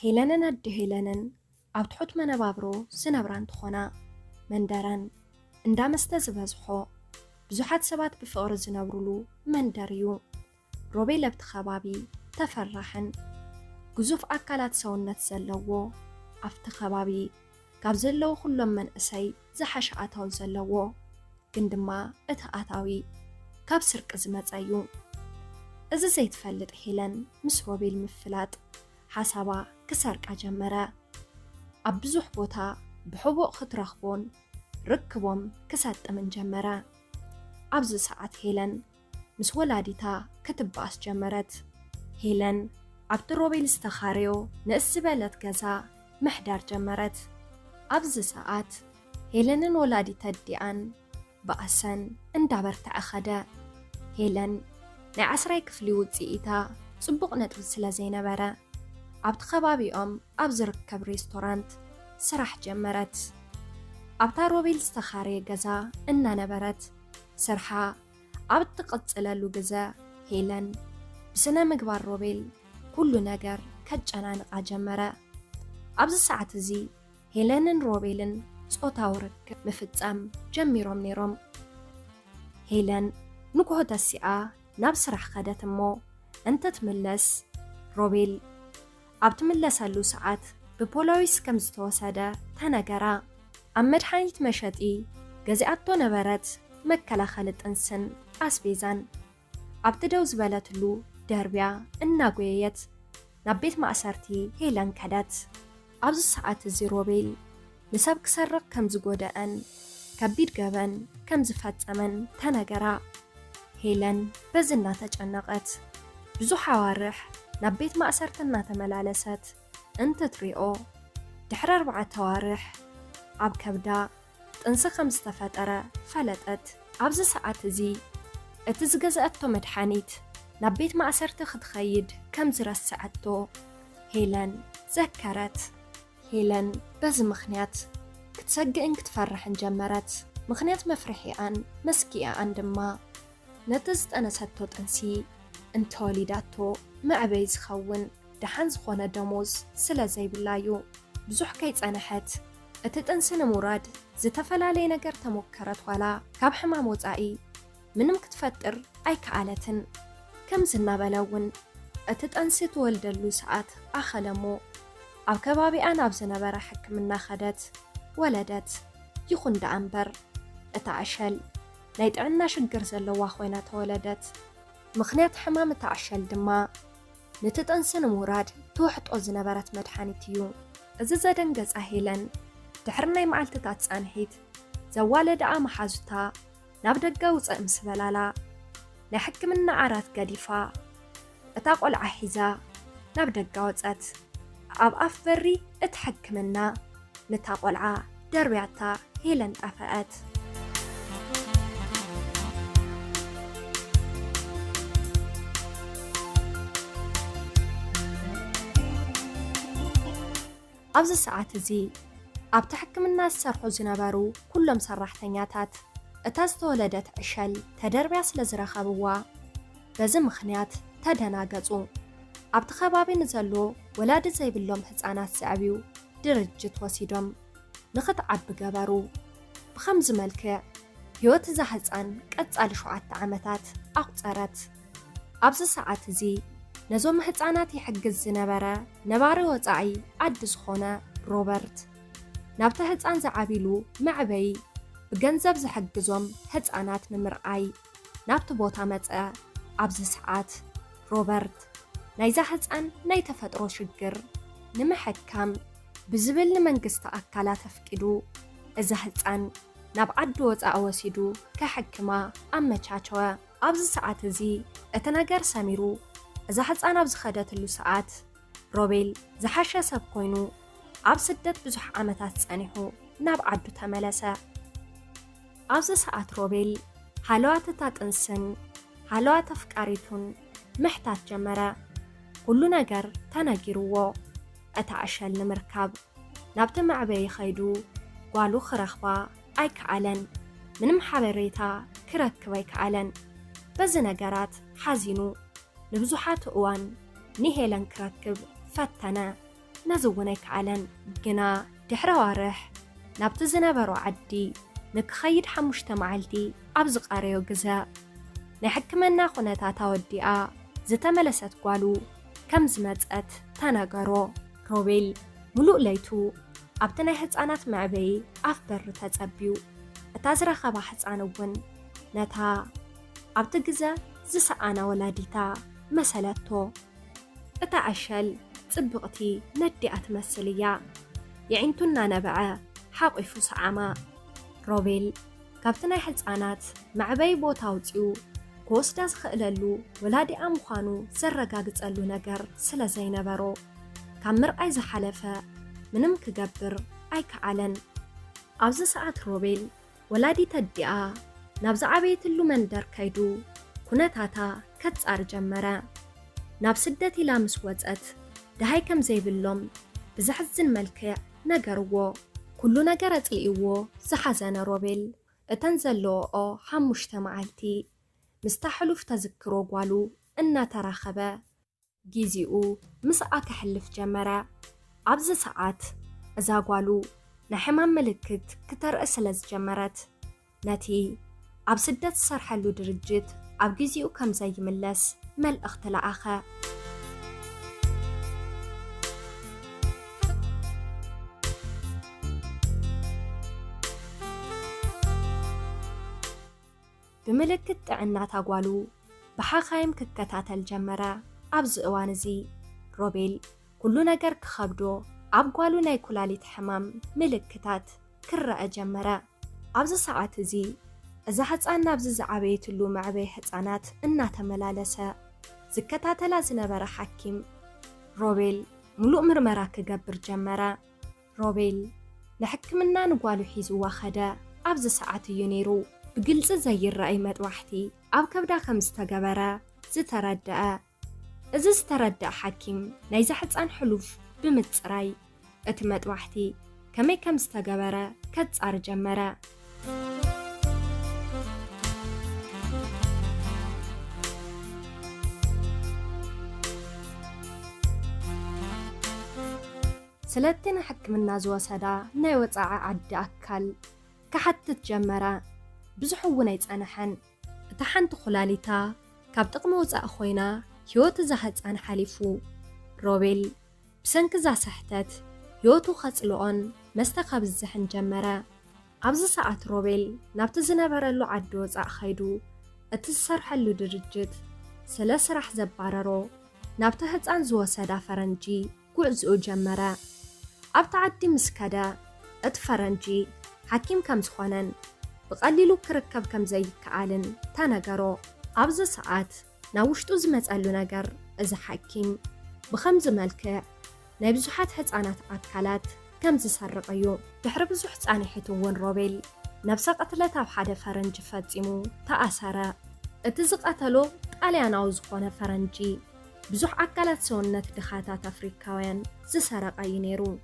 ሄለንን ኣዲ ሄለንን ኣብ ትሑት መነባብሮ ዝነብራን ትኾና መንደረን እንዳመስተ ዝበዝሖ ብዙሓት ሰባት ብፍቕሪ ዝነብሩሉ መንደር እዩ። ሮቤል ኣብቲ ከባቢ ተፈራሕን ግዙፍ ኣካላት ሰውነት ዘለዎ ኣብቲ ከባቢ ካብ ዘለዎ ኩሎም መንእሰይ ዝሓሸ ኣታዊ ዘለዎ ግን ድማ እቲ ኣታዊ ካብ ስርቂ ዝመፀ እዩ። እዚ ዘይትፈልጥ ሄለን ምስ ሮቤል ምፍላጥ ሓሳባ ክሰርቃ ጀመረ። ኣብ ብዙሕ ቦታ ብሕቡቕ ክትረኽቦን ርክቦም ክሰጥምን ጀመረ። ኣብዚ ሰዓት ሄለን ምስ ወላዲታ ክትበኣስ ጀመረት። ሄለን ኣብቲ ሮቤል ዝተኻርዮ ንእስ ዝበለት ገዛ ምሕዳር ጀመረት። ኣብዚ ሰዓት ሄለንን ወላዲታ ዲኣን በኣሰን እንዳበርትዐ ኸደ። ሄለን ናይ 10ይ ክፍሊ ውፅኢታ ጽቡቕ ነጥቢ ስለ ዘይነበረ ኣብቲ ከባቢኦም ኣብ ዝርከብ ሬስቶራንት ስራሕ ጀመረት። ኣብታ ሮቤል ዝተኻረየ ገዛ እናነበረት ስርሓ ኣብ እትቕፅለሉ ግዜ ሄለን ብስነ ምግባር ሮቤል ኩሉ ነገር ከጨናንቃ ጀመረ። ኣብዚ ሰዓት እዚ ሄለንን ሮቤልን ጾታዊ ርክብ ምፍጻም ጀሚሮም ነይሮም። ሄለን ንግሆ ተሲኣ ናብ ስራሕ ኸደት እሞ እንተትምለስ ሮቤል ኣብ ትምለሰሉ ሰዓት ብፖሊስ ከም ዝተወሰደ ተነገራ። ኣብ መድሓኒት መሸጢ ገዚኣቶ ነበረት መከላኸሊ ጥንስን ኣስቤዛን። ኣብቲ ደው ዝበለትሉ ደርብያ እናጎየየት ናብ ቤት ማእሰርቲ ሄለን ከደት። ኣብዚ ሰዓት እዚ ሮቤል ንሰብ ክሰርቕ ከም ዝጎደአን ከቢድ ገበን ከም ዝፈጸመን ተነገራ። ሄለን በዚ እናተጨነቐት ብዙሕ ኣዋርሕ ናብ ቤት ማእሰርቲ እናተመላለሰት እንትትሪኦ ድሕሪ 4 ኣዋርሕ ኣብ ከብዳ ጥንሲ ከም ዝተፈጠረ ፈለጠት። ኣብዚ ሰዓት እዚ እቲ ዝገዝአቶ መድሓኒት ናብ ቤት ማእሰርቲ ክትኸይድ ከም ዝረስዐቶ ሄለን ዘከረት። ሄለን በዚ ምኽንያት ክትሰግእን ክትፈርሕን ጀመረት። ምኽንያት መፍርሒኣን መስኪኣን ድማ ነቲ ዝጠነሰቶ ጥንሲ እንተወሊዳቶ መዕበይ ዝኸውን ደሓን ዝኾነ ደሞዝ ስለ ዘይብላ እዩ። ብዙሕ ከይጸንሐት እቲ ጥንሲ ንምውራድ ዝተፈላለየ ነገር ተሞከረት ዋላ ካብ ሕማም ወፃኢ ምንም ክትፈጥር ኣይከኣለትን። ከም ዝናበለውን እቲ ጥንሲ ትወልደሉ ሰዓት ኣኸለሞ ኣብ ከባቢኣ ናብ ዝነበረ ሕክምና ኸደት ወለደት። ይኹን ደኣ እምበር እታ ዕሸል ናይ ጥዕና ሽግር ዘለዋ ኮይና ተወለደት። ምኽንያት ሕማም እታ ዕሸል ድማ ነቲ ጥንሲ ንምውራድ ትውሕጦ ዝነበረት መድሓኒት እዩ። እዚ ዘደንገጻ ሄለን ድሕሪ ናይ መዓልትታት ጸንሒት ዘዋለድኣ መሓዙታ ናብ ደገ ውፅእ ምስ በላላ ናይ ሕክምና ዓራት ገዲፋ እታ ቆልዓ ሒዛ ናብ ደገ ወፀት። ኣብ ኣፍ በሪ እቲ ሕክምና ነታ ቆልዓ ደርብያታ ሄለን ጣፈአት። ኣብዚ ሰዓት እዚ ኣብቲ ሕክምና ዝሰርሑ ዝነበሩ ኩሎም ሰራሕተኛታት እታ ዝተወለደት ዕሸል ተደርብያ ስለ ዝረኸብዋ በዚ ምኽንያት ተደናገጹ። ኣብቲ ከባቢ ንዘሎ ወላዲ ዘይብሎም ህፃናት ዘዕብዩ ድርጅት ወሲዶም ንኽትዓቢ ገበሩ። ብኸምዚ መልክዕ ህይወት እዛ ህፃን ቀጻሊ 7 ዓመታት ኣቁፀረት። ኣብዚ ሰዓት እዚ ነዞም ህፃናት ይሕግዝ ዝነበረ ነባሪ ወፃኢ ዓዲ ዝኾነ ሮበርት ናብቲ ህፃን ዝዓቢሉ መዕበይ ብገንዘብ ዝሕግዞም ህፃናት ንምርኣይ ናብቲ ቦታ መፀ። ኣብዚ ሰዓት ሮበርት ናይዛ ህፃን ናይ ተፈጥሮ ሽግር ንምሕካም ብዝብል ንመንግስቲ ኣካላት ኣፍቂዱ እዛ ህፃን ናብ ዓዲ ወፃኢ ወሲዱ ከሕክማ ኣመቻቸወ። ኣብዚ ሰዓት እዚ እቲ ነገር ሰሚሩ እዛ ህፃን ኣብ ዝኸደትሉ ሰዓት ሮቤል ዝሓሸ ሰብ ኮይኑ ኣብ ስደት ብዙሕ ዓመታት ጸኒሑ ናብ ዓዱ ተመለሰ። ኣብዚ ሰዓት ሮቤል ሃለዋት እታ ጥንስን ሃለዋት ኣፍቃሪቱን ምሕታት ጀመረ። ኩሉ ነገር ተነጊርዎ። እታ ዕሸል ንምርካብ ናብቲ መዕበይ ኸይዱ ጓሉ ክረኽባ ኣይከኣለን። ምንም ሓበሬታ ክረክብ ኣይከኣለን። በዚ ነገራት ሓዚኑ ንብዙሓት እዋን ንሄለን ክረክብ ፈተነ። نزوني كعلن جنا دحروارح نابت زنبرو عدي نكخيد حموشت معلتي أبزق أريو جزاء نحكمنا خونتا توديا زتملست قالو كم زمتت تناغرو روبيل ملوء ليتو أبتناي حصانات معبي أفبر تتصبيو أتازرا خبا حصانون نتا أبتجزا زسانا ولاديتا مسالتو أتا عشل صبغتي ندي أتمثليا يعينتنا نبعا حاقفو سعاما روبيل كابتناي حصانات معبي بوتاوتيو كوسدا زخللو ولادي أمخانو زرغاغصلو نجر سلا زينبرو كامر أي زحلفه منم كجبر أي كعلن أبز ساعات روبيل ولادي تدعى نبز عبيت اللو مندر كيدو كنتاتا كتصار جمرة نبز سدتي لامس وزقت دهاي كم زي باللوم بزحزن ملكع نجرو كلو نجرت الإيوو زحزان روبيل اتنزلو أو حموشت معلتي مستحلو فتذكرو قوالو إنا تراخبه جيزيو مسعى كحلف جمرة أبز ساعات أزاقوالو نحمام ملكت كتر أسلز جمرت ناتي أبسدت صرحلو درجت أبجيزيو كم زي ملس مل اختلاعخا بملكت تعنا تاقوالو بحاخايم ككتات الجمرة أبز أوانزي روبيل كلو نجر كخبدو أبقالو ناي كلاليت حمام ملكتات كرة جمرة أبز ساعات زي إذا حتسانا بز زعبيت اللو معبي حتسانات إنا تملالسة زكتات لازنا برا حكيم روبيل ملوء مرمرا كجبر جمرة روبيل نحكمنا نقوالو حيزو واخدا أبز ساعات يونيرو بقلز زي الرأي مدوحتي أب كبدا خمس تجبرة زتردأ إذا استردأ حكيم نايزا حتسان حلوف بمتصراي اتمت وحتي كمي كم استجبرة كتصار جمرة سلتنا حكم الناس وسدا نايوصع عد أكل كحتت جمرة بزحونا يتأنحن تحنت خلاليتا كاب تقموز أخوينا هيوت زهت عن حليفو روبيل بسنك زا سحتت يوتو خصلون مستخب الزحن جمرة أبز ساعات روبيل نابت زنبرلو عدو زا خيدو اتسرحلو درجت سلس رح زباررو نابت هتسان زوا سدا فرنجي قعزو جمرة أبت عدي مسكدا ات فرنجي حكيم كم زخونن بقليلو كركب كم زي كعالن تاناقرو أبز ساعات ناوشتو زمتقلو نجر إذا حكيم بخمز ملكع نايبزوحات حتسانات أكالات كم زسرقيو دحر بزوح تساني حيتوون روبيل نفسا قتلتا بحادة فرنج فاتيمو تأسارا اتزق قتلو طالياناو زخونة فرنجي بزوح أكالات سونت دخاتات أفريكاوين زسرقاي نيرو